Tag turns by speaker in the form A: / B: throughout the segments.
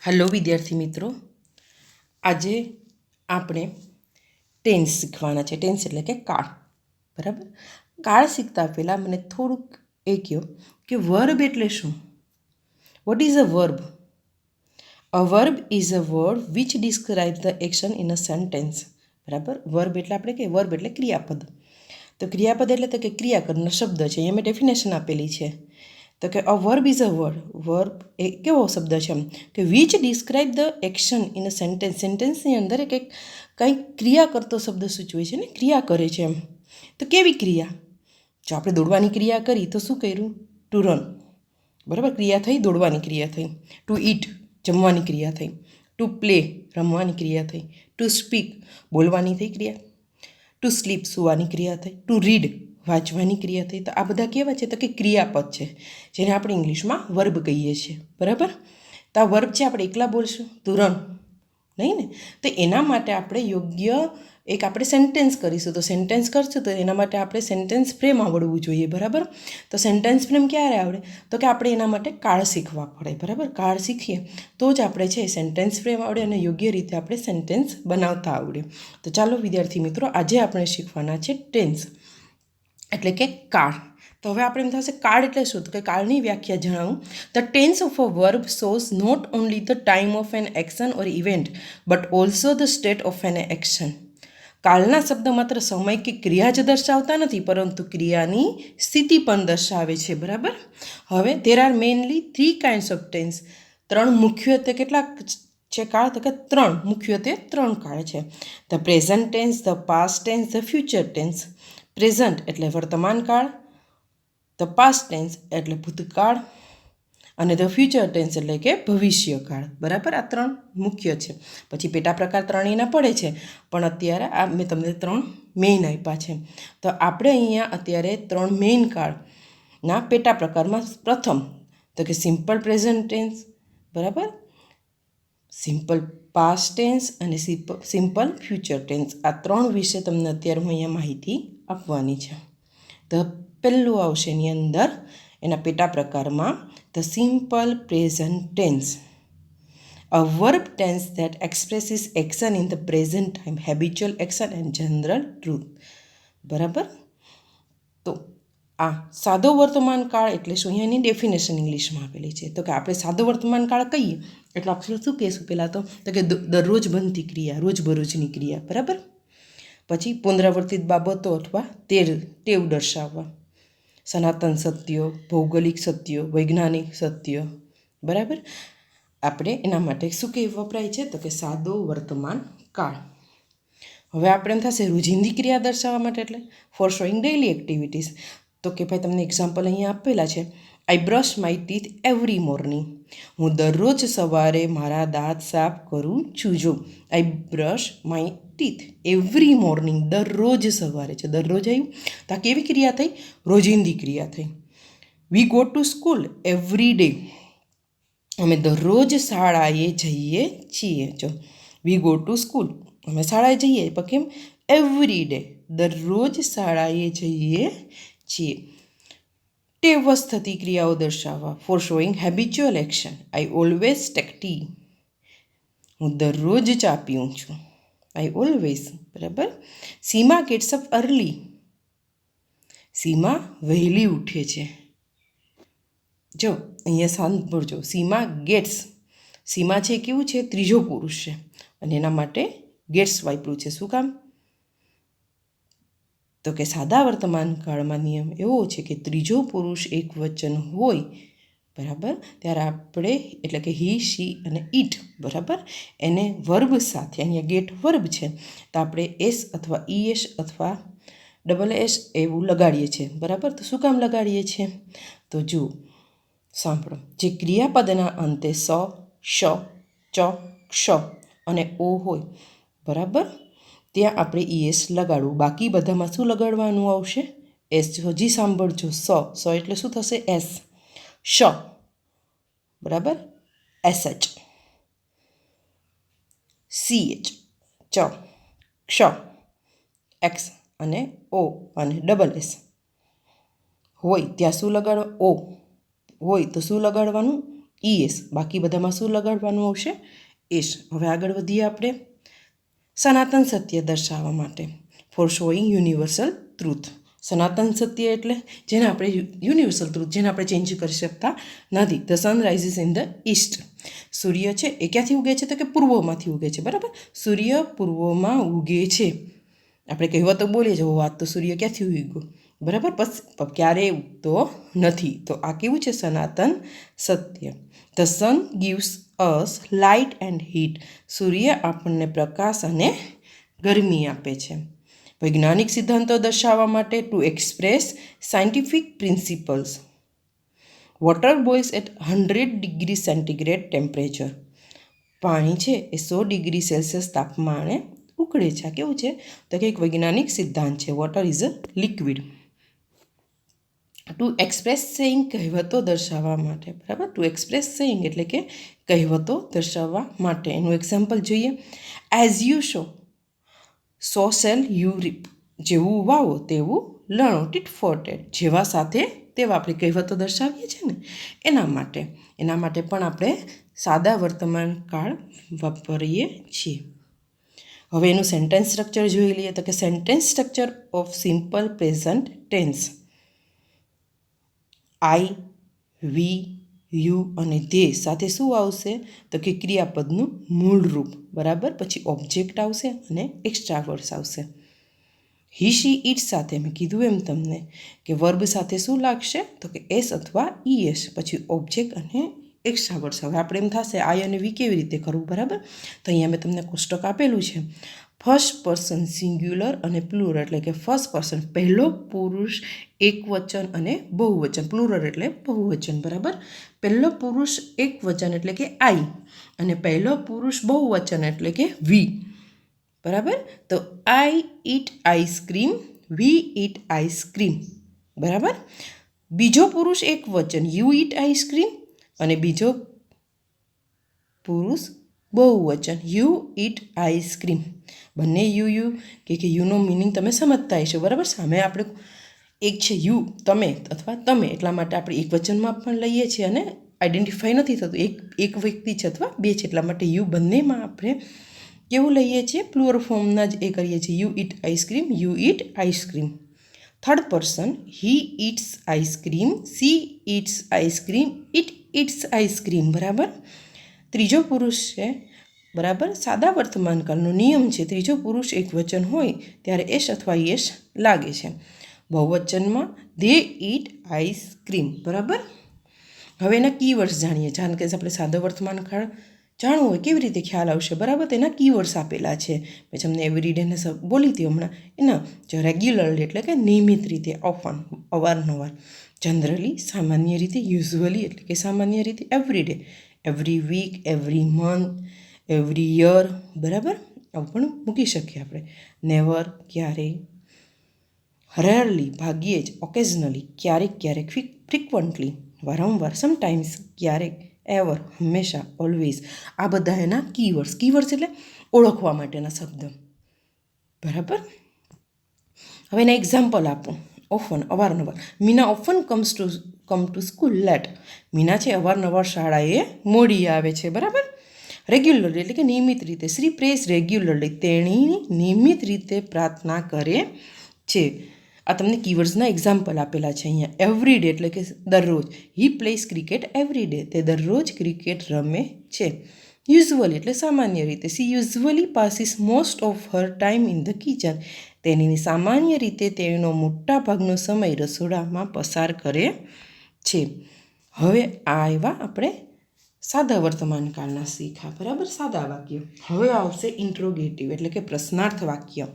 A: Hello વિદ્યાર્થી મિત્રો, આજે આપણે ટેન્સ શીખવાના છે. ટેન્સ એટલે કે કાળ, બરાબર. કાળ શીખતા પહેલાં મને થોડુંક એ કહો કે વર્બ એટલે શું? What is a verb? A verb is a word which describe the action in a sentence. બરાબર. વર્બ એટલે આપણે કે વર્બ એટલે ક્રિયાપદ. તો ક્રિયાપદ એટલે તો કે ક્રિયા કરનાર શબ્દ છે. અહીંયા મેં ડેફિનેશન આપેલી છે. તો કે a verb is a word. Verb એ કેવો શબ્દ છે એમ કે which describe the action in a sentence. સેન્ટેન્સની અંદર કંઈક ક્રિયા કરતો શબ્દ સૂચવે છે ને, ક્રિયા કરે છે એમ. તો કેવી ક્રિયા? જો આપણે દોડવાની ક્રિયા કરી તો શું કર્યું? Two run. બરાબર, ક્રિયા થઈ, દોડવાની ક્રિયા થઈ. ટુ ઈટ, જમવાની ક્રિયા થઈ. ટુ પ્લે, રમવાની ક્રિયા થઈ. ટુ સ્પીક, બોલવાની થઈ ક્રિયા. ટુ સ્લીપ, સુવાની ક્રિયા થઈ. ટુ રીડ, વાંચવાની ક્રિયા થઈ. તો આ બધા કેવા છે? તો કે ક્રિયાપદ છે, જેને આપણે ઇંગ્લિશમાં વર્બ કહીએ છીએ. બરાબર. તો આ વર્બ છે આપણે એકલા બોલશું ટુ રન નહીં ને. તો એના માટે આપણે યોગ્ય એક આપણે સેન્ટેન્સ કરીશું. તો સેન્ટેન્સ કરશું તો એના માટે આપણે સેન્ટેન્સ ફ્રેમ આવડવું જોઈએ. બરાબર. તો સેન્ટેન્સ ફ્રેમ ક્યારે આવડે? તો કે આપણે એના માટે કાળ શીખવા પડે. બરાબર. કાળ શીખીએ તો જ આપણે છે સેન્ટેન્સ ફ્રેમ આવડે અને યોગ્ય રીતે આપણે સેન્ટેન્સ બનાવતા આવડે. તો ચાલો વિદ્યાર્થી મિત્રો, આજે આપણે શીખવાના છે ટેન્સ એટલે કે કાળ. તો હવે આપણે એમ થશે કાળ એટલે શું? તો કે કાળની વ્યાખ્યા જણાવું. The tense of a verb shows not only the time of an action or event but also the state of an action. કાળના શબ્દ માત્ર સમય કે ક્રિયા જ દર્શાવતા નથી, પરંતુ ક્રિયાની સ્થિતિ પણ દર્શાવે છે. બરાબર. હવે there are mainly 3 kinds of tense. મુખ્યત્વે કેટલાક છે કાળ? તો કે 3, મુખ્યત્વે 3 કાળ છે. The present tense, the past tense, the future tense. Present એટલે વર્તમાન કાળ, ધ પાસ્ટ ટેન્સ એટલે ભૂતકાળ અને ધ ફ્યુચર ટેન્સ એટલે કે ભવિષ્યકાળ. બરાબર. આ 3 મુખ્ય છે. પછી પેટા પ્રકાર 3 એના પડે છે, પણ અત્યારે આ મેં તમને 3 મેઇન આપ્યા છે. તો આપણે અહીંયા અત્યારે 3 મેઇન કાળના પેટા પ્રકારમાં પ્રથમ તો કે સિમ્પલ પ્રેઝન્ટ ટેન્સ, બરાબર, સિમ્પલ પાસ્ટ ટેન્સ અને સિમ્પલ ફ્યુચર ટેન્સ. આ 3 વિશે તમને અત્યારે હું અહીંયા માહિતી આપવાની છે. તો પહેલું આવશે એની અંદર એના પેટા પ્રકારમાં the simple present tense. A verb tense that expresses action in the present time, habitual action and general truth. બરાબર. તો આ સાદો વર્તમાન કાળ એટલે શું? અહીંયાની ડેફિનેશન ઇંગ્લિશમાં આપેલી છે. તો કે આપણે સાદો વર્તમાન કાળ કહીએ એટલે આપણે શું કહીશું? પહેલાં તો કે દરરોજ બનતી ક્રિયા, રોજબરોજની ક્રિયા. બરાબર. પછી પુનરાવર્તિત બાબતો અથવા ટેવ દર્શાવવા, સનાતન સત્યો, ભૌગોલિક સત્યો, વૈજ્ઞાનિક સત્ય. બરાબર. આપણે એના માટે શું કે વપરાય છે? તો કે સાદો વર્તમાન કાળ. હવે આપણે એમ થશે રોજિંદી ક્રિયા દર્શાવવા માટે એટલે ફોર શોઈંગ ડેઇલી એક્ટિવિટીઝ. તો કે ભાઈ તમને એક્ઝામ્પલ અહીંયા આપેલા છે. I brush my teeth every morning. હું દરરોજ સવારે મારા દાંત સાફ કરું છું. જો I brush my teeth every morning, દરરોજ સવારે છે, દરરોજ આવ્યું તો આ કેવી ક્રિયા થઈ? રોજિંદી ક્રિયા થઈ. We go to school every day. અમે દરરોજ શાળાએ જઈએ છીએ. જો વી ગો ટુ સ્કૂલ, અમે શાળાએ જઈએ પણ કેમ? એવરી ડે, દરરોજ શાળાએ જઈએ છીએ. ટેવવશ થતી ક્રિયાઓ દર્શાવવા, for showing habitual action. I always take tea. હું દરરોજ ચા પીઉં છું. I always. બરાબર. Seema gets up early. Seema વહેલી ઉઠે છે. જો અહીંયા સાંભળજો, સીમા ગેટ્સ. સીમા છે કેવું છે? ત્રીજો પુરુષ છે અને એના માટે ગેટ્સ વાપર્યું છે. શું કામ? તો કે સાદા વર્તમાન કાળમાં નિયમ એવો છે કે ત્રીજો પુરુષ એક વચન હોય, બરાબર, ત્યારે આપણે એટલે કે હી, શી અને ઈટ, બરાબર, એને વર્બ સાથે, અહીંયા ગેટ વર્બ છે તો આપણે એસ અથવા ઈએસ અથવા ડબલ એસ એવું લગાડીએ છીએ. બરાબર. તો શું કામ લગાડીએ છીએ? તો જુઓ, સાંભળો. જે ક્રિયાપદના અંતે સ, શ, ચ, ક્ષ અને ઓ હોય, બરાબર, ત્યાં આપણે ઈએસ લગાડવું. બાકી બધામાં શું લગાડવાનું આવશે? એસ. હજી સાંભળજો. સ એટલે શું થશે? એસ. શ, બરાબર, એસએચ. સીએચ, ચ, ક્ષ, એક્સ અને ઓ અને ડબલ એસ હોય ત્યાં શું લગાડવા? ઓ હોય તો શું લગાડવાનું? ES, બાકી બધામાં શું લગાડવાનું આવશે? એસ. હવે આગળ વધીએ આપણે. સનાતન સત્ય દર્શાવવા માટે, ફોર શોઈંગ યુનિવર્સલ ટ્રુથ. સનાતન સત્ય એટલે જેને આપણે યુનિવર્સલ ટ્રુથ, જેને આપણે ચેન્જ કરી શકતા નથી. The sun rises in the east. સૂર્ય છે એ ક્યાંથી ઉગે છે? તો કે પૂર્વમાંથી ઉગે છે. બરાબર, સૂર્ય પૂર્વમાં ઉગે છે. આપણે કહેવતો બોલીએ છીએ, વાત તો સૂર્ય ક્યાંથી ઉગ્યો? બરાબર, ક્યારેય ઉગતો નથી. તો આ કેવું છે? સનાતન સત્ય. The sun gives us light and heat. સૂર્ય આપણને પ્રકાશ અને ગરમી આપે છે. વૈજ્ઞાનિક સિદ્ધાંતો દર્શાવવા માટે, to express scientific principles. Water boils at 100 degree centigrade temperature. પાણી છે એ 100 ડિગ્રી સેલ્સિયસ તાપમાને ઉકળે છે. આ કેવું છે? તો કે એક વૈજ્ઞાનિક સિદ્ધાંત છે. Water is a liquid. Two express saying, કહેવતો દર્શાવવા માટે. બરાબર, ટુ એક્સપ્રેસ સેઇંગ એટલે કે કહેવતો દર્શાવવા માટે. એનું એક્ઝામ્પલ જોઈએ. As you sow shall you reap. જેવું વાવો તેવું લણો. ટીટ ફોર ટેટ. જેવા સાથે તેવા આપણે કહેવતો દર્શાવીએ છીએ ને, એના માટે પણ આપણે સાદા વર્તમાન કાળ વાપરીએ છીએ. હવે એનું સેન્ટેન્સ સ્ટ્રક્ચર જોઈ લઈએ. તો કે sentence structure of simple present tense. I, we, you અને ધે સાથે શું આવશે? તો કે ક્રિયાપદનું મૂળ રૂપ. બરાબર, પછી ઓબ્જેક્ટ આવશે અને એક્સ્ટ્રા વર્ડ્સ આવશે. હી, શી, ઇટ સાથે મેં કીધું એમ તમને કે વર્બ સાથે શું લાગશે? તો કે એસ અથવા ઈએસ, પછી ઓબ્જેક્ટ અને એક્સ્ટ્રા વર્ડ્સ. હવે આપણે એમ થશે આઈ અને વી કેવી રીતે કરવું? બરાબર, તો અહીંયા મેં તમને કોષ્ટક આપેલું છે. ફર્સ્ટ પર્સન સિંગ્યુલર અને પ્લુરલ, એટલે કે ફર્સ્ટ પર્સન પહેલો પુરુષ એકવચન અને બહુવચન. પ્લુરલ એટલે બહુવચન. બરાબર, પહેલો પુરુષ એકવચન એટલે કે આઈ અને પહેલો પુરુષ બહુવચન એટલે કે વી. બરાબર, તો આઈ ઈટ આઈસ્ક્રીમ, વી ઈટ આઈસ્ક્રીમ. બરાબર, બીજો પુરુષ એકવચન યુ ઈટ આઈસ્ક્રીમ અને બીજો પુરુષ બહુવચન યુ ઈટ આઈસ્ક્રીમ. બંને યુ કે યુનો મિનિંગ તમે સમજતા હશો. બરાબર, સામે આપણે એક છે યુ, તમે અથવા તમે, એટલા માટે આપણે એક વચનમાં પણ લઈએ છીએ અને આઈડેન્ટિફાઈ નથી થતું એક વ્યક્તિ છે અથવા બે છે, એટલા માટે યુ બંનેમાં આપણે કેવું લઈએ છીએ? પ્લુરલ ફોર્મના જ એ કરીએ છીએ. You it ice cream, you it ice cream. Third person he its ice cream, C its ice cream, it its ice cream. બરાબર, ત્રીજો પુરુષ છે. બરાબર, સાદા વર્તમાનકાળનો નિયમ છે. ત્રીજો પુરુષ એક વચન હોય ત્યારે એસ અથવા યસ લાગે છે. બહુવચનમાં ધે ઈટ આઈસ્ક્રીમ. બરાબર, હવે એના કીવર્ડ્સ જાણીએ. જાણ કે આપણે સાદો વર્તમાન કાળ જાણવું હોય કેવી રીતે ખ્યાલ આવશે? બરાબર, તેના કીવર્ડ્સ આપેલા છે. મેં તમને એવરીડેને બોલી હતી હમણાં. એના જો રેગ્યુલરલી એટલે કે નિયમિત રીતે, ઓફન અવારનવાર, જનરલી સામાન્ય રીતે, યુઝ્યુઅલી એટલે કે સામાન્ય રીતે, everyday every week, every month, every year. બરાબર, આવું પણ મૂકી શકીએ આપણે. નેવર ક્યારેય, રેરલી ભાગ્યે જ, ઓકેઝનલી ક્યારેક ક્યારેક, ફ્રિકવન્ટલી વારંવાર, સમટાઈમ્સ ક્યારેક, એવર હંમેશા, ઓલવેઝ. આ બધા એના કીવર્ડ્સ. કીવર્ડ્સ એટલે ઓળખવા માટેના શબ્દ. બરાબર, હવે એના એક્ઝામ્પલ આપો. ઓફન અવારનવાર. Meena often come to school late. Meena છે અવારનવાર શાળાએ મોડી આવે છે. બરાબર, રેગ્યુલરલી એટલે કે નિયમિત રીતે. શ્રી પ્રેસ રેગ્યુલરલી, તેણી નિયમિત રીતે પ્રાર્થના કરે છે. આ તમને કીવર્ડ્સના એક્ઝામ્પલ આપેલા છે અહીંયા. એવરી ડે એટલે કે દરરોજ. હી પ્લેસ ક્રિકેટ એવરી ડે, તે દરરોજ ક્રિકેટ રમે છે. યુઝ્યુઅલી એટલે સામાન્ય રીતે. C usually passes most of her time in the kitchen, તેની સામાન્ય રીતે તેનો મોટા ભાગનો સમય રસોડામાં પસાર કરે છે. હવે આ એવા આપણે સાદા વર્તમાન કાળના શીખા. બરાબર, સાદા વાક્ય. હવે આવશે ઇન્ટ્રોગેટિવ એટલે કે પ્રશ્નાર્થ વાક્ય.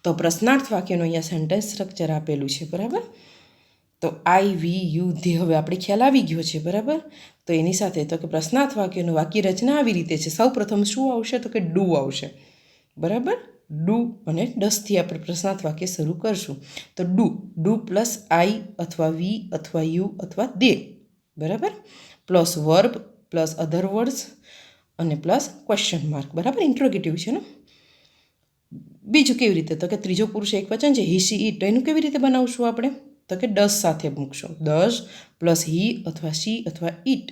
A: તો પ્રશ્નાર્થ વાક્યનું અહીંયા સેન્ટેન્સ સ્ટ્રક્ચર આપેલું છે. બરાબર, તો આઈ, વી, યુ, ધે હવે આપણે ખ્યાલ આવી ગયો છે. બરાબર, તો એની સાથે તો કે પ્રશ્નાર્થ વાક્યનું વાક્ય રચના આવી રીતે છે. સૌ પ્રથમ શું આવશે? તો કે ડુ આવશે. બરાબર, ડુ અને ડસથી આપણે પ્રશ્નાર્થ વાક્ય શરૂ કરશું. તો ડુ પ્લસ આઈ અથવા વી અથવા યુ અથવા દે. બરાબર, plus verb plus other words અને પ્લસ ક્વેશ્ચન માર્ક. બરાબર, ઇન્ટ્રોગેટિવ છે ને. બીજું કેવી રીતે? તો કે ત્રીજો પુરુષ એક વચન છે હી, શી, ઇટ. એનું કેવી રીતે બનાવશું આપણે? તો કે ડસ સાથે મૂકશું. ડસ પ્લસ હી અથવા શી અથવા it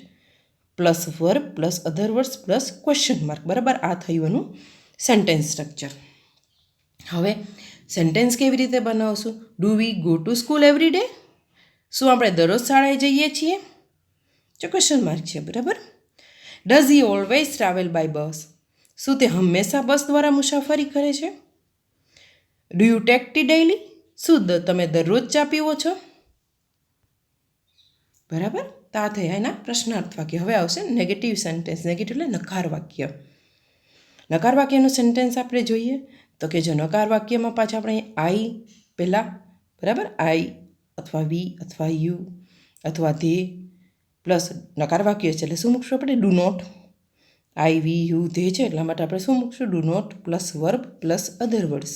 A: plus verb plus other words plus question mark, બરાબર? આ થયું એનું સેન્ટેન્સ સ્ટ્રક્ચર. હવે સેન્ટેન્સ કેવી રીતે બનાવશું? Do we go to school every day? શું આપણે દરરોજ શાળાએ જઈએ છીએ? જો ક્વેશ્ચન માર્ક છે, બરાબર? Does he always travel by bus? શું તે હંમેશા બસ દ્વારા મુસાફરી કરે છે? Do you take tea daily? શું તમે દરરોજ ચા પીવો છો? બરાબર? તો આ થયા એના પ્રશ્નાર્થ વાક્ય. હવે આવશે નેગેટિવ સેન્ટેન્સ. નેગેટિવ એટલે નકાર વાક્ય. નકાર વાક્યનું સેન્ટેન્સ આપણે જોઈએ તો કે જો નકાર વાક્યમાં પાછા આપણે આઈ પહેલાં, બરાબર? આઈ અથવા વી અથવા યુ અથવા ધે પ્લસ નકાર વાક્ય છે એટલે શું મૂકશું આપણે? Do not. I we you they છે એટલા માટે આપણે શું મૂકશું? Do not plus verb plus other words.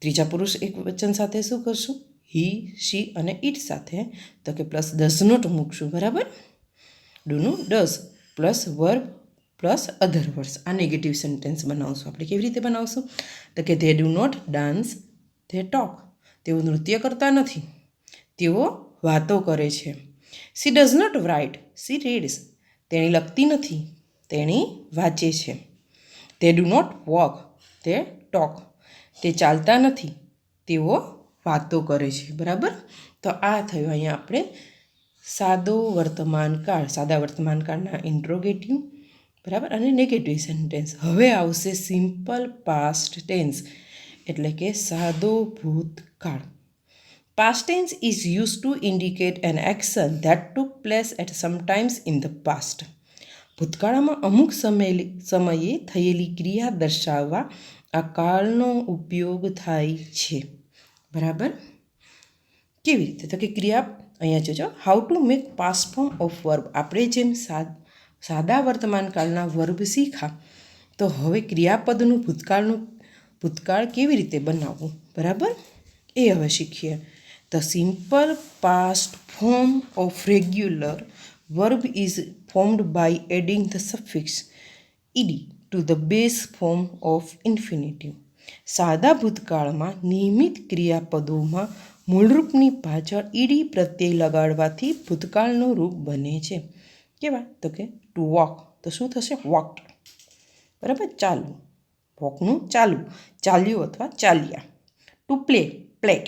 A: ત્રીજા પુરુષ એક વચન સાથે શું કરશું? હી, શી અને ઇટ સાથે તો કે પ્લસ ડઝ નોટ મૂકશું, બરાબર? ડુનું does plus verb plus other words. આ નેગેટિવ સેન્ટેન્સ બનાવશું. આપણે કેવી રીતે બનાવશું તો કે they do not dance, they talk. તેઓ નૃત્ય કરતા નથી, તેઓ વાતો કરે છે. She does not write, she reads. તેણી લખતી નથી, તેણી વાંચે છે. They do not walk, they talk. તે ચાલતા નથી, તેઓ વાતો કરે છે, બરાબર? તો આ થયું અહીંયા આપણે સાદા વર્તમાન કાળના ઇન્ટ્રોગેટિવ, બરાબર, અને નેગેટિવ સેન્ટેન્સ. હવે આવશે સિમ્પલ પાસ્ટ ટેન્સ એટલે કે સાદો ભૂતકાળ. Past tense is use to indicate an action that took place at sometimes in the past. ભૂતકાળમાં અમુક સમયે થયેલી ક્રિયા દર્શાવવા આ કાળનો ઉપયોગ થાય છે, બરાબર? કેવી રીતે તો કે ક્રિયા અહીંયા જોજો. How to make past form of verb. આપણે જેમ સાદા વર્તમાન કાળના વર્બ શીખા તો હવે ક્રિયાપદનું ભૂતકાળ કેવી રીતે બનાવવું, બરાબર? એ હવે શીખીએ. The simple past form of regular verb is formed by adding the suffix ED to the base form of infinitive. સાદા ભૂતકાળમાં નિયમિત ક્રિયાપદોમાં મૂળરૂપની પાછળ ઈડી પ્રત્યય લગાડવાથી ભૂતકાળનું રૂપ બને છે. કેવા તો કે ટુ વોક તો શું થશે? વોકડ, બરાબર? ચાલવું, વોકનું ચાલવું, ચાલ્યું અથવા ચાલ્યા. To play, plate.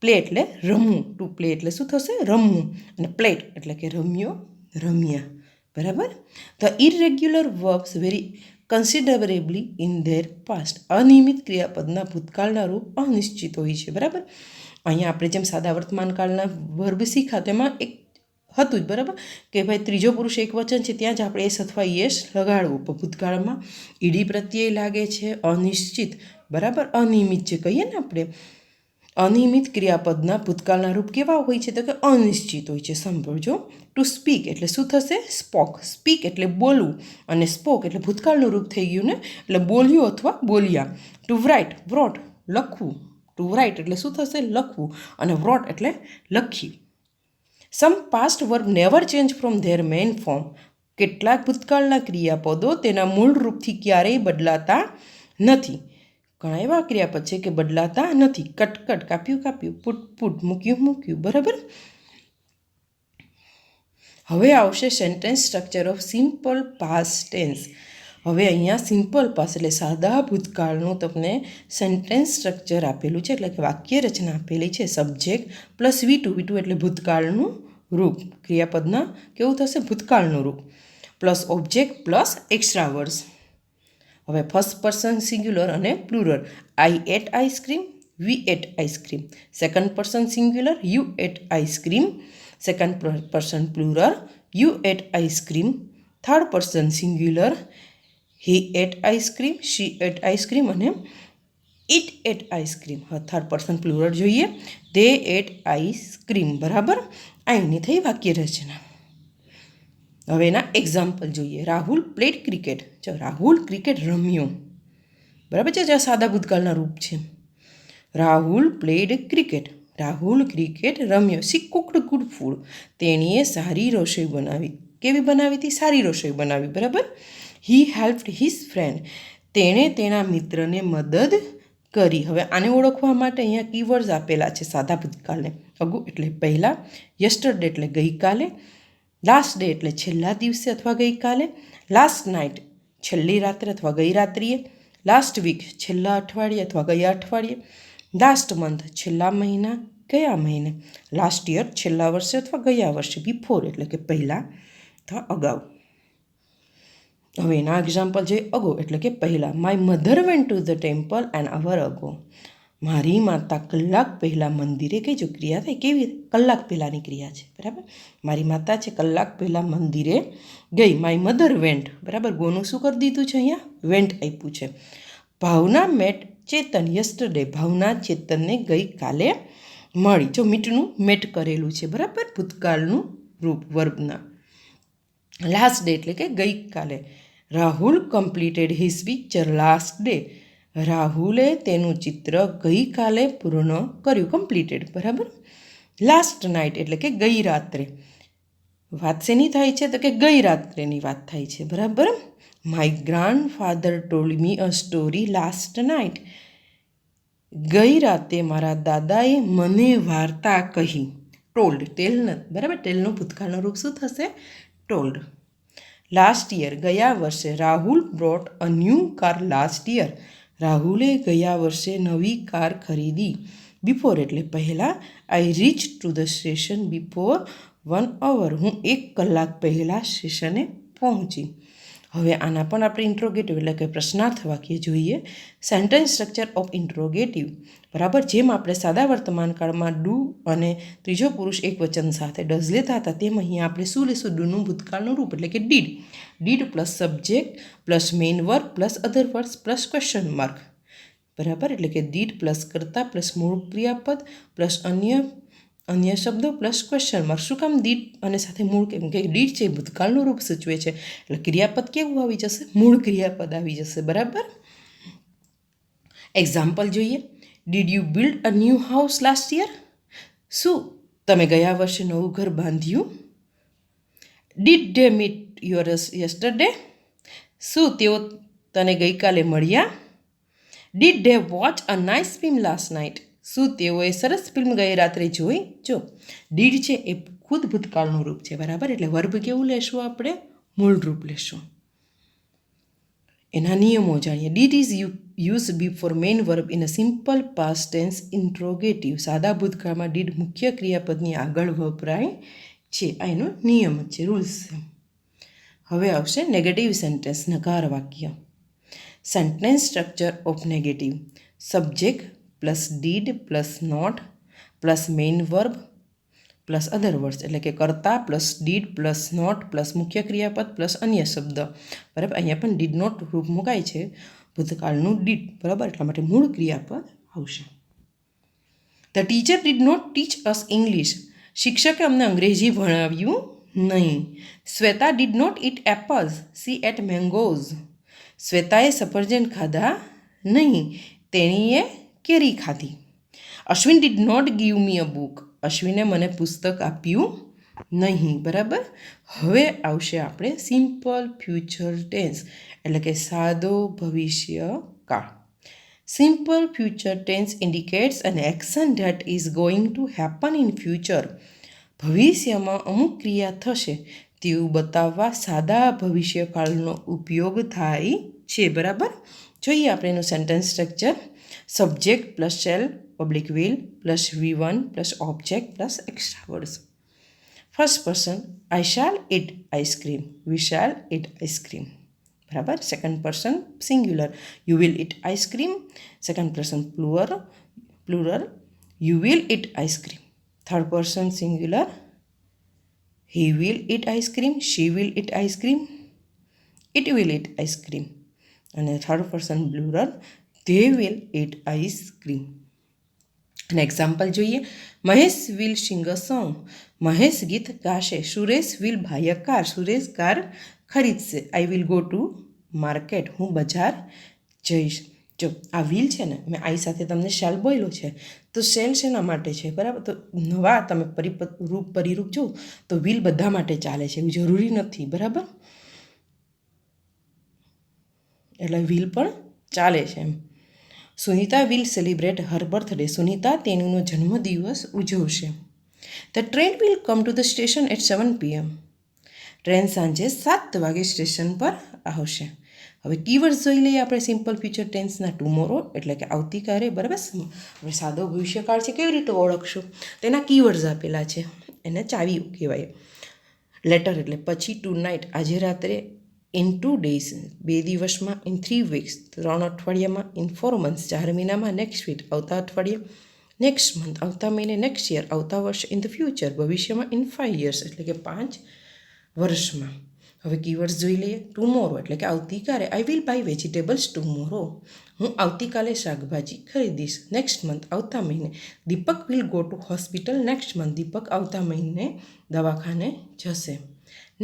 A: પ્લે એટલે રમવું, ટુ પ્લે એટલે શું થશે? રમવું. અને પ્લેટ એટલે કે રમ્યો, રમ્યા, બરાબર? The irregular verbs vary considerably in their past. અનિયમિત ક્રિયાપદના ભૂતકાળના રૂપ અનિશ્ચિત હોય છે, બરાબર? અહીંયા આપણે જેમ સાદા વર્તમાન કાળના વર્બ શીખા તેમાં એક હતું જ, બરાબર, કે ભાઈ ત્રીજો પુરુષ એક વચન છે ત્યાં જ આપણે એસ અથવા યસ લગાડવું. પણ ભૂતકાળમાં ઈડી પ્રત્યય લાગે છે, અનિશ્ચિત, બરાબર? અનિયમિત જે કહીએ ને આપણે, અનિયમિત ક્રિયાપદના ભૂતકાળના રૂપ કેવા હોય છે તો કે અનિશ્ચિત હોય છે. સાંભળજો. ટુ સ્પીક એટલે શું થશે? સ્પોક. સ્પીક એટલે બોલવું અને સ્પોક એટલે ભૂતકાળનું રૂપ થઈ ગયું ને, એટલે બોલ્યું અથવા બોલ્યા. ટુ રાઇટ, વ્રોટ, લખવું. ટુ રાઇટ એટલે શું થશે? લખવું. અને વ્રોટ એટલે લખી. Some past verb never change from their main form. કેટલાક ભૂતકાળના ક્રિયાપદો તેના મૂળ રૂપથી ક્યારેય બદલાતા નથી. ઘણા એવા ક્રિયાપદ છે કે બદલાતા નથી. કટ કટ, કાપ્યું કાપ્યું, પુટ પુટ, મૂક્યું મૂક્યું, બરાબર? હવે આવશે sentence structure of simple past tense. હવે અહીંયા સિમ્પલ પાસ્ટ એટલે સાદા ભૂતકાળનું તમને સેન્ટેન્સ સ્ટ્રક્ચર આપેલું છે, એટલે કે વાક્ય રચના આપેલી છે. સબ્જેક્ટ પ્લસ વી ટુ એટલે ભૂતકાળનું રૂપ. ક્રિયાપદના કેવું થશે? ભૂતકાળનું રૂપ. Plus object plus extra words. હવે ફર્સ્ટ પર્સન સિંગ્યુલર અને plural. I ate ice cream, we ate ice cream. Second person singular, you ate ice cream. Second person plural, you ate ice cream. Third person singular, he ate ice cream, she ate ice cream અને it ate ice cream. હવે third person plural જોઈએ. They ate ice cream, બરાબર? અહીંની થઈ વાક્ય રચના. હવે એના એક્ઝામ્પલ જોઈએ. Rahul played cricket. જો રાહુલ ક્રિકેટ રમ્યો, બરાબર છે? જ્યાં સાદા ભૂતકાળના રૂપ છે. Rahul played cricket. Rahul cricket રમ્યો. She cooked good food. તેણીએ સારી રસોઈ બનાવી. કેવી બનાવી હતી? સારી રસોઈ બનાવી, બરાબર? હી હેલ્પ્ડ હિઝ ફ્રેન્ડ. તેણે તેના મિત્રને મદદ કરી. હવે આને ઓળખવા માટે અહીંયા કીવર્ડ્સ આપેલા છે સાદા ભૂતકાળને. અગુ એટલે પહેલાં, યસ્ટરડે એટલે ગઈકાલે, લાસ્ટ ડે એટલે છેલ્લા દિવસે અથવા ગઈકાલે. લાસ્ટ નાઇટ છેલ્લી રાત્રે અથવા ગઈ રાત્રિએ. લાસ્ટ વીક છેલ્લા અઠવાડિયે અથવા ગયા અઠવાડિયે. લાસ્ટ મંથ છેલ્લા મહિના, ગયા મહિને. લાસ્ટ યર છેલ્લા વર્ષે અથવા ગયા વર્ષે. બિફોર એટલે કે પહેલાં અથવા અગાઉ. હવે એના એક્ઝામ્પલ છે. અગો એટલે કે પહેલાં. My mother went to the temple an hour ago. મારી માતા કલાક પહેલાં મંદિરે કઈ જો ક્રિયા થાય કેવી કલાક પહેલાંની ક્રિયા છે, બરાબર. મારી માતા છે કલાક પહેલાં મંદિરે ગઈ. માય મધર વેન્ટ, બરાબર. ગોનું શું કરી દીધું છે અહીંયા? વેન્ટ આપ્યું છે. ભાવના મેટ ચેતન યસ્ટરડે. ભાવના ચેતનને ગઈકાલે મળી. જો મીટનું મેટ કરેલું છે, બરાબર, ભૂતકાળનું રૂપ વર્બના. લાસ્ટ ડે એટલે કે ગઈકાલે. Rahul completed his picture last day. રાહુલે તેનું ચિત્ર ગઈકાલે પૂર્ણ કર્યું, કમ્પ્લીટેડ, બરાબર. લાસ્ટ નાઇટ એટલે કે ગઈ રાત્રે. વાત શેની થાય છે? તો કે ગઈ રાત્રેની વાત થાય છે, બરાબર. My grandfather told me a story last night. ગઈ રાતે મારા દાદાએ મને વાર્તા કહી. ટોલ્ડ, ટેલ, બરાબર. ટેલનું ભૂતકાળનું રૂપ શું થશે? ટોલ્ડ. લાસ્ટ યર ગયા વર્ષે. Rahul brought a new car last year. રાહુલે ગયા વર્ષે નવી કાર ખરીદી. બિફોર એટલે પહેલાં. I reach to the station before 1 hour. હું 1 કલાક પહેલાં સ્ટેશને પહોંચી. હવે આના પણ આપણે ઇન્ટ્રોગેટિવ એટલે કે પ્રશ્નાર્થ વાક્ય જોઈએ. સેન્ટેન્સ સ્ટ્રક્ચર ઓફ ઇન્ટ્રોગેટિવ, બરાબર. જેમ આપણે સાદા વર્તમાન કાળમાં ડુ અને ત્રીજો પુરુષ એક વચન સાથે ડઝ લેતા હતા, તેમ અહીંયા આપણે શું લેશું? ડુનું ભૂતકાળનું રૂપ એટલે કે did. Did plus subject plus main verb plus other words plus question mark, બરાબર. એટલે કે ડીડ પ્લસ કર્તા પ્લસ મૂળ ક્રિયાપદ પ્લસ અન્ય શબ્દો પ્લસ ક્વેશ્ચન માર્ક. શું કામ ડીડ અને સાથે મૂળ? કેમ કે ડીડ છે ભૂતકાળનું રૂપ સૂચવે છે, એટલે ક્રિયાપદ કેવું આવી જશે? મૂળ ક્રિયાપદ આવી જશે, બરાબર. એક્ઝામ્પલ જોઈએ. Did you build a new house last year? શું તમે ગયા વર્ષે નવું ઘર બાંધ્યું? Did they meet your yesterday? શું તેઓ તને ગઈકાલે મળ્યા? Did they watch a nice film last night? શું તેઓએ સરસ ફિલ્મ ગઈ રાત્રે જોઈ? જો ડીડ છે એ ખુદ ભૂતકાળનું રૂપ છે, બરાબર. એટલે વર્બ કેવું લેશું આપણે? મૂળ રૂપ લેશું. એના નિયમો જાણીએ. Did is use before main verb in a simple past tense interrogative. સાદા ભૂતકાળમાં ડીડ મુખ્ય ક્રિયાપદની આગળ વપરાય છે. આ એનો નિયમ છે, રૂલ્સ છે. હવે આવશે નેગેટિવ સેન્ટેન્સ, નકાર વાક્ય. Sentence structure of negative. Subject plus did plus not plus main verb plus other words એટલે કે કર્તા plus did plus not plus મુખ્ય ક્રિયાપદ પ્લસ અન્ય શબ્દ, બરાબર. અહીંયા પણ ડીડ નોટ રૂપ મુકાય છે, ભૂતકાળનું ડીડ, બરાબર. એટલા માટે મૂળ ક્રિયાપદ આવશે. The teacher did not teach us English. શિક્ષકે અમને અંગ્રેજી ભણાવ્યું નહીં. Shweta did not eat apples, she ate mangoes. શ્વેતાએ સફરજન ખાધા નહીં, તેણીએ કેરી ખાધી. Ashwin did not give me a book. અશ્વિને મને પુસ્તક આપ્યું નહીં, બરાબર. હવે આવશે આપણે સિમ્પલ ફ્યુચર ટેન્સ એટલે કે સાદો ભવિષ્ય કાળ. Simple future tense indicates an action that is going to happen in future. ભવિષ્યમાં અમુક ક્રિયા થશે તેવું બતાવવા સાદા ભવિષ્યકાળનો ઉપયોગ થાય છે, બરાબર. જોઈએ આપણે એનું sentence structure. Subject plus shall public will plus V1 plus object plus extra words. First person, I shall eat ice cream. We shall eat ice cream, બરાબર. Second person singular, you will eat ice cream. Second person plural, you will eat ice cream. Third person singular, he will eat ice cream, she will eat ice cream, it will eat ice cream. અને third person plural, they will eat ice cream. અને example જોઈએ. Mahesh will sing a song. Mahesh ગીત ગાશે. Suresh will buy a car. Suresh car ખરીદશે. I will go to market. હું બજાર જઈશ. જો આ વિલ છે ને, મેં આઈ સાથે તમને શેલ બોલ્યો છે, તો શેલ શેના માટે છે, બરાબર. તો નવા તમે પરિરૂપ જો તો વિલ બધા માટે ચાલે છે, એવું જરૂરી નથી, બરાબર. એટલે વિલ પણ ચાલે છે એમ. Sunita will celebrate her birthday. Sunita તેનો જન્મદિવસ ઉજવશે. The train will come to the station at 7 PM. Train સાંજે 7 વાગે સ્ટેશન પર આવશે. હવે કીવર્ડ્સ જોઈ લઈએ આપણે સિમ્પલ ફ્યુચર ટેન્સના. ટુમોરો એટલે કે આવતીકાલે, બરાબર. આપણે સાદો ભવિષ્યકાળ છે કેવી રીતે ઓળખશું? તેના કીવર્ડ્સ આપેલા છે, એને ચાવી કહેવાય. લેટર એટલે પછી, ટુ નાઇટ આજે રાત્રે, ઇન 2 days 2 દિવસમાં, ઇન 3 weeks 3 અઠવાડિયામાં, ઇન 4 months 4 મહિનામાં, નેક્સ્ટ વીક આવતા અઠવાડિયે, નેક્સ્ટ મંથ આવતા મહિને, નેક્સ્ટ યર આવતા વર્ષ, ઇન ધ ફ્યુચર ભવિષ્યમાં, ઇન 5 years એટલે કે 5 વર્ષમાં. હવે કીવર્ડ્સ જોઈ લઈએ. ટુમોરો એટલે કે આવતીકાલે, I will buy vegetables tomorrow, હું આવતીકાલે શાકભાજી ખરીદીશ. નેક્સ્ટ મંથ આવતા મહિને, Deepak will go to hospital next month, Deepak આવતા મહિને દવાખાને જશે.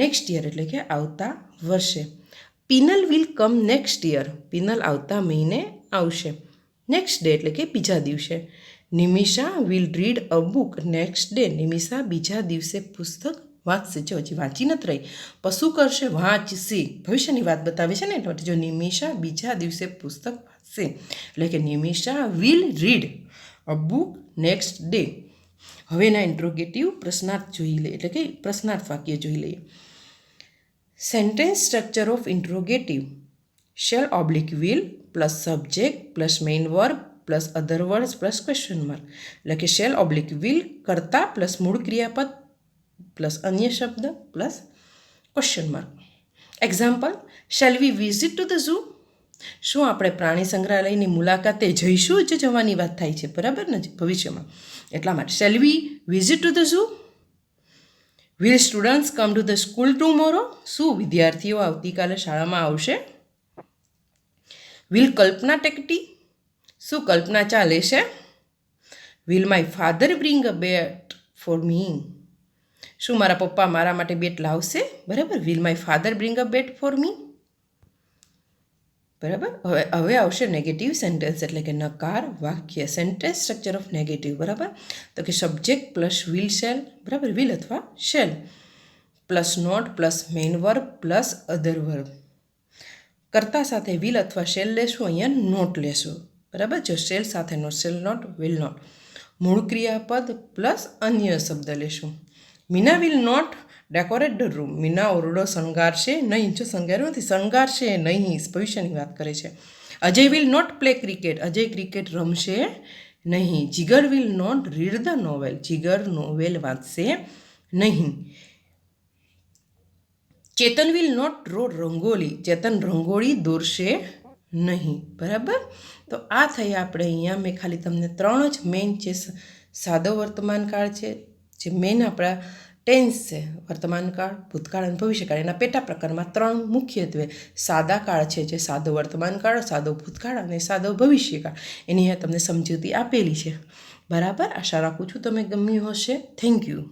A: નેક્સ્ટ યર એટલે કે આવતા વર્ષે. Pinal will come next year, Pinal આવતા મહિને આવશે. નેક્સ્ટ ડે એટલે કે બીજા દિવસે. Nimisha will read a book next day, Nimisha બીજા દિવસે પુસ્તક વાંચશે. જો હજી વાંચી નથી રહી, પશુ કરશે વાંચશે, ભવિષ્યની વાત બતાવે છે ને. એટલે જો નિમિષા બીજા દિવસે પુસ્તક વાંચશે એટલે કે Nimisha will read a book next day. હવે એના ઇન્ટ્રોગેટિવ પ્રશ્નાર્થ જોઈ લઈએ, એટલે કે પ્રશ્નાર્થ વાક્ય જોઈ લઈએ. Sentence structure of interrogative: shall oblique will plus subject plus main verb plus other words plus question mark. એટલે કે શેલ ઓબ્લિક વિલ કર્તા પ્લસ મૂળ ક્રિયાપદ પ્લસ અન્ય શબ્દ plus question mark. Example: shall we visit to the zoo? શું આપણે પ્રાણી સંગ્રહાલયની મુલાકાતે જઈશું? જ જવાની વાત થાય છે, બરાબર ને, ભવિષ્યમાં. એટલા માટે shall we visit to the zoo? Will students come to the school tomorrow? શું વિદ્યાર્થીઓ આવતીકાલે શાળામાં આવશે? Will Kalpana take tea? શું કલ્પના ચા લેશે? Will my father bring a bat for me? શું મારા પપ્પા મારા માટે બેટ લાવશે? બરાબર, will my father bring a bat for me? બરાબર. હવે આવશે નેગેટિવ સેન્ટેન્સ એટલે કે નકાર વાક્ય. સેન્ટેન્સ સ્ટ્રક્ચર ઓફ નેગેટિવ, બરાબર. તો કે સબ્જેક્ટ પ્લસ વિલ શેલ, બરાબર, વિલ અથવા shall plus not plus main verb plus other verb. કર્તા સાથે વિલ અથવા શેલ લેશું, અહીંયા નોટ લેશું, બરાબર. જો શેલ સાથે નો, શેલ નોટ, વિલ નોટ. મૂળ ક્રિયાપદ પ્લસ અન્ય શબ્દ લેશું. Meena will not decorate the room, Meena ઓરડો શણગારશે નહીં. જો શણગાર્યો નથી, શણગારશે નહીં, ભવિષ્યની વાત કરે છે. Ajay will not play cricket, Ajay cricket રમશે નહીં. Jigar will not read the novel, Jigar novel વાંચશે નહીં. Chetan will not draw rangoli, Chetan rangoli દોરશે નહીં, બરાબર. તો આ થઈ આપણે અહીંયા, મેં ખાલી તમને 3 જ મેઇન જે સાદો વર્તમાનકાળ છે, જે મેઇન આપણા ટેન્સ છે, વર્તમાનકાળ, ભૂતકાળ અને ભવિષ્યકાળ, એના પેટા પ્રકારમાં 3 મુખ્યત્વે સાદા કાળ છે, જે સાદો વર્તમાનકાળ, સાદો ભૂતકાળ અને સાદો ભવિષ્યકાળ, એની અહીંયા તમને સમજૂતી આપેલી છે, બરાબર. આશા રાખું છું તમે ગમ્યું હશે. Thank you.